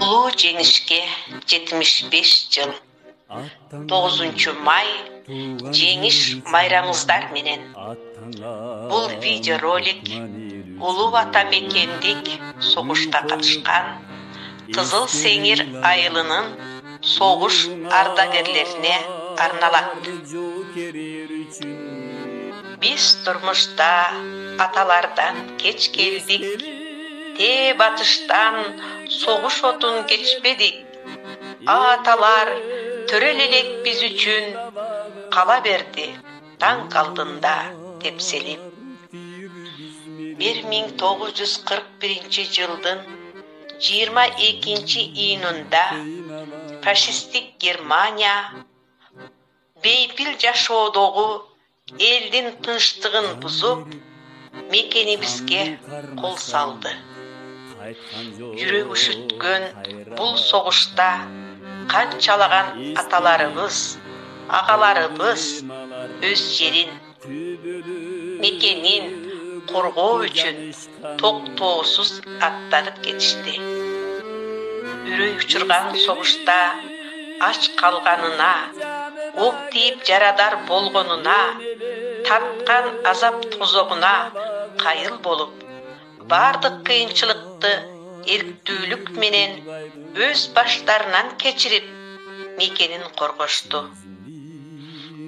Улуу жеңишке 75 жыл. 9 май жеңиш майрамыңыздар менен. Бул видеоролик улуу ата мекендик согушка катышкан Кызыл Сеңир айылынын согуш ардагерлерине арналат. Биз турмушта аталардан кеч келдик, те батыштан согуш отун кечпедик. Аталар төрөл элек биз үчүн, кала берди таң алдында тепселип. 1941 жылдын 22 июнунда фашисттик Германия бейпил жашоодогу элдин тынчтыгын бузуп, мекенибизге кол салды. Жүрөк үшүткөн бул согушта канчалаган аталарыбыз, агаларыбыз өз жерин, мекенин коргоо үчүн токтоосуз аттанып кетишти. Үрөй учурган согушта ач калганына, ок тийип жарадар болгонуна, тарткан азап тозогуна кайыл болуп, бардык кыйынчылыкты эрктүүлүк менен өз баштарынан кечирип, мекенин коргошту.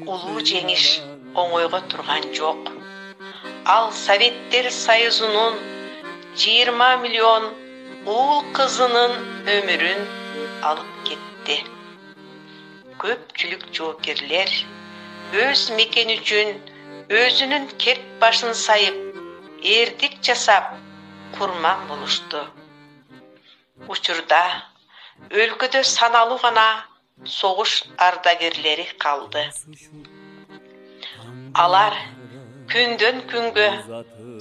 Улуу жеңиш оңойго турган жок. Ал Советтер Союзунун 20 миллион уул кызынын өмүрүн алып кетти. Көпчүлүк жоокерлер өз мекен үчүн өзүнүн керт башын сайып, эрдик жасап, курман болушту. Учурда өлкөдө саналуу гана согуш ардагерлери калды. Алар күндөн күнгө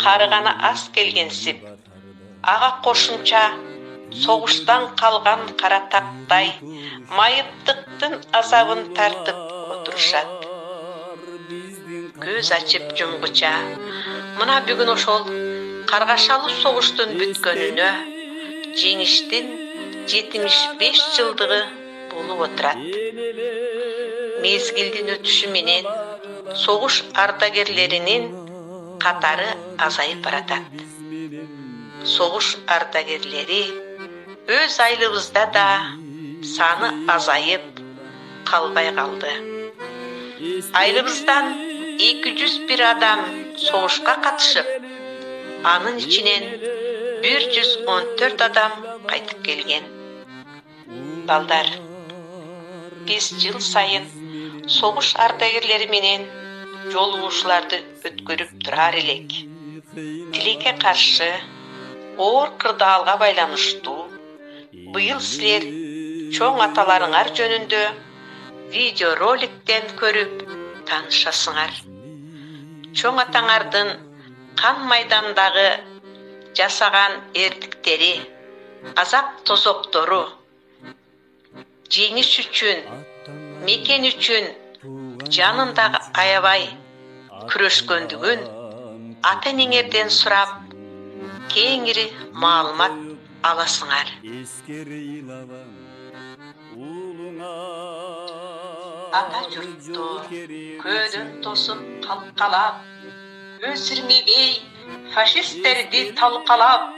карыганы аз келгенсип, ага кошумча согуштан калган кара тактай майыптыктын азабын тартып отурушат. Көз ачып жумгуча мына бүгүн ошол каргашалуу согуштун бүткөнүнө жеңиштин 75 жылдыгы болуп отурат. Мезгилдин өтүшү менен согуш ардагерлеринин катары азайып баратат. Согуш ардагерлери өз айылыбызда да саны азайып калбай калды. Айылыбыздан 201 адам согушка катышып, анын ичинен 114 адам кайтып келген. Балдар, биз жыл сайын согуш ардагерлери менен жолугушууларды өткөрүп турар элек. Тилекке каршы оор кырдаалга байланыштуу быйыл силер чоң аталарыңар жөнүндө видеороликтен көрүп таанышасыңар. Чоң атаңардын кан майдандагы жасаган эрдиктери, азап тозоктору, жеңиш үчүн, мекен үчүн жанындагы аябай күрөшкөндүгүн ата-энеңерден сурап, кеңири маалымат аласыңар. Ата журтту көөдөн тосуп калкалап, өсүрмебей фашисттерди талкалап,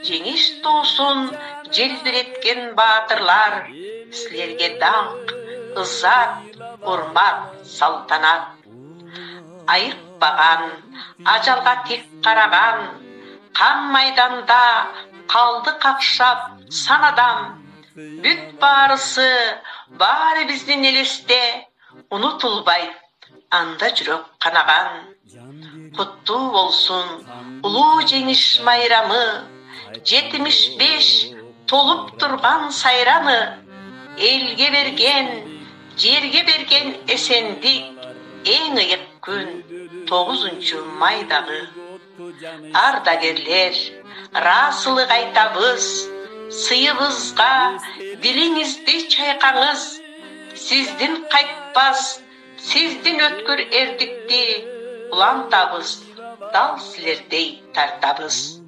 жеңиш туусун желбиреткен баатырлар, силерге даңк, ыззат, урмат, салтанат. Айыкпаган, ажалга тик караган, кан майданда калды какшап сан адам. Бүт баары биздин элесте, унутулбайт анда жүрөк канаган. Куттуу болсун улуу жеңиш майрамы, 75 толуп турган сайрамы, элге берген, жерге берген эсендик, эң ыйык күн 9 майдагы. Ардагерлер, раасылык айтабыз, сыйыбызга дилиңизди чайкаңыз, сиздин кайтпас, сиздин өткөр эрдикти улантабыз, дал силердей тартабыз.